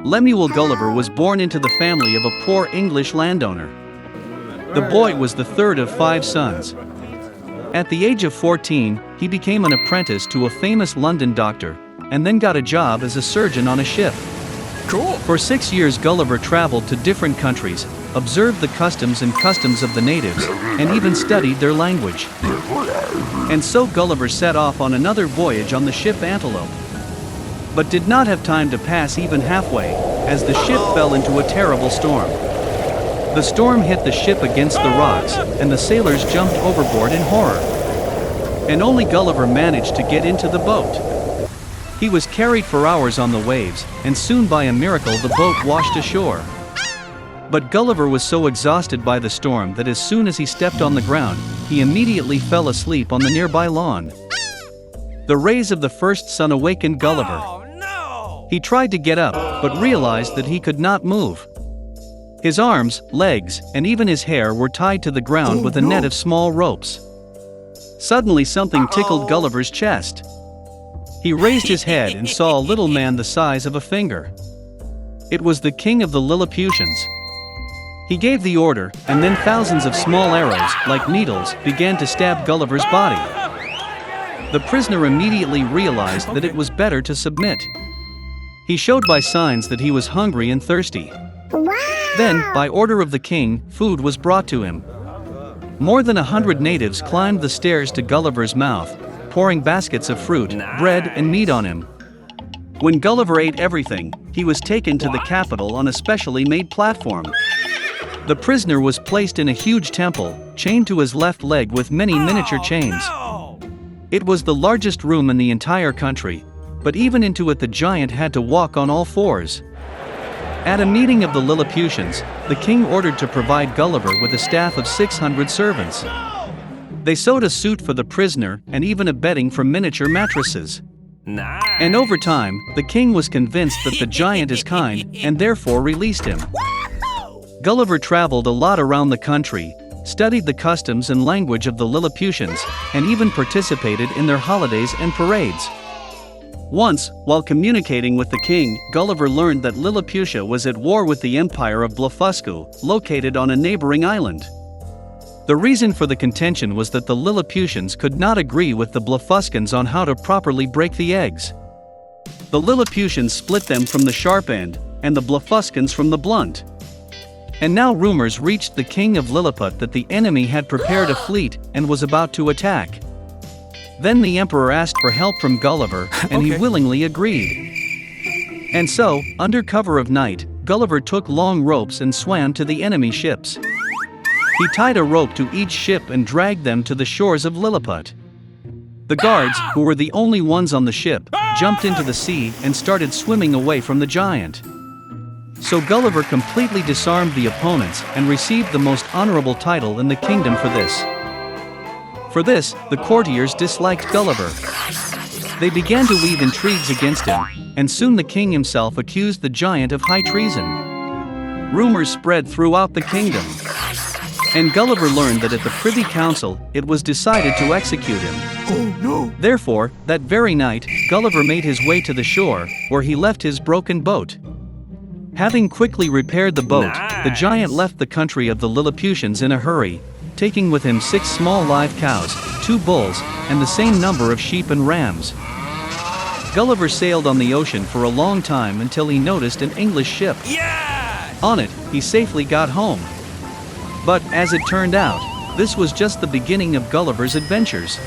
Lemuel Gulliver was born into the family of a poor English landowner. The boy was the third of 5 sons. At the age of 14, he became an apprentice to a famous London doctor, and then got a job as a surgeon on a ship. Cool. For 6 years Gulliver traveled to different countries, observed the customs of the natives, and even studied their language. And so Gulliver set off on another voyage on the ship Antelope. But did not have time to pass even halfway, as the ship fell into a terrible storm. The storm hit the ship against the rocks, and the sailors jumped overboard in horror. And only Gulliver managed to get into the boat. He was carried for hours on the waves, and soon by a miracle the boat washed ashore. But Gulliver was so exhausted by the storm that as soon as he stepped on the ground, he immediately fell asleep on the nearby lawn. The rays of the first sun awakened Gulliver. Oh, no! He tried to get up, but realized that he could not move. His arms, legs, and even his hair were tied to the ground with a net of small ropes. Suddenly something tickled Gulliver's chest. He raised his head and saw a little man the size of a finger. It was the king of the Lilliputians. He gave the order, and then thousands of small arrows, like needles, began to stab Gulliver's body. The prisoner immediately realized that it was better to submit. He showed by signs that he was hungry and thirsty. Then, by order of the king, food was brought to him. More than 100 natives climbed the stairs to Gulliver's mouth, pouring baskets of fruit, bread, and meat on him. When Gulliver ate everything, he was taken to the capital on a specially made platform. The prisoner was placed in a huge temple, chained to his left leg with many miniature chains. No! It was the largest room in the entire country, but even into it the giant had to walk on all fours. At a meeting of the Lilliputians, the king ordered to provide Gulliver with a staff of 600 servants. They sewed a suit for the prisoner and even a bedding for miniature mattresses. Nice. And over time, the king was convinced that the giant is kind and therefore released him. Gulliver traveled a lot around the country, studied the customs and language of the Lilliputians, and even participated in their holidays and parades. Once, while communicating with the king, Gulliver learned that Lilliputia was at war with the empire of Blefuscu, located on a neighboring island. The reason for the contention was that the Lilliputians could not agree with the Blefuscans on how to properly break the eggs. The Lilliputians split them from the sharp end, and the Blefuscans from the blunt. And now rumors reached the king of Lilliput that the enemy had prepared a fleet and was about to attack. Then the emperor asked for help from Gulliver, and he willingly agreed. And so, under cover of night, Gulliver took long ropes and swam to the enemy ships. He tied a rope to each ship and dragged them to the shores of Lilliput. The guards, who were the only ones on the ship, jumped into the sea and started swimming away from the giant. So Gulliver completely disarmed the opponents and received the most honorable title in the kingdom for this. For this, the courtiers disliked Gulliver. They began to weave intrigues against him, and soon the king himself accused the giant of high treason. Rumors spread throughout the kingdom. And Gulliver learned that at the Privy Council, it was decided to execute him. Oh no! Therefore, that very night, Gulliver made his way to the shore, where he left his broken boat. Having quickly repaired the boat, the giant left the country of the Lilliputians in a hurry, taking with him 6 small live cows, 2 bulls, and the same number of sheep and rams. Gulliver sailed on the ocean for a long time until he noticed an English ship. Yeah! On it, he safely got home. But, as it turned out, this was just the beginning of Gulliver's adventures.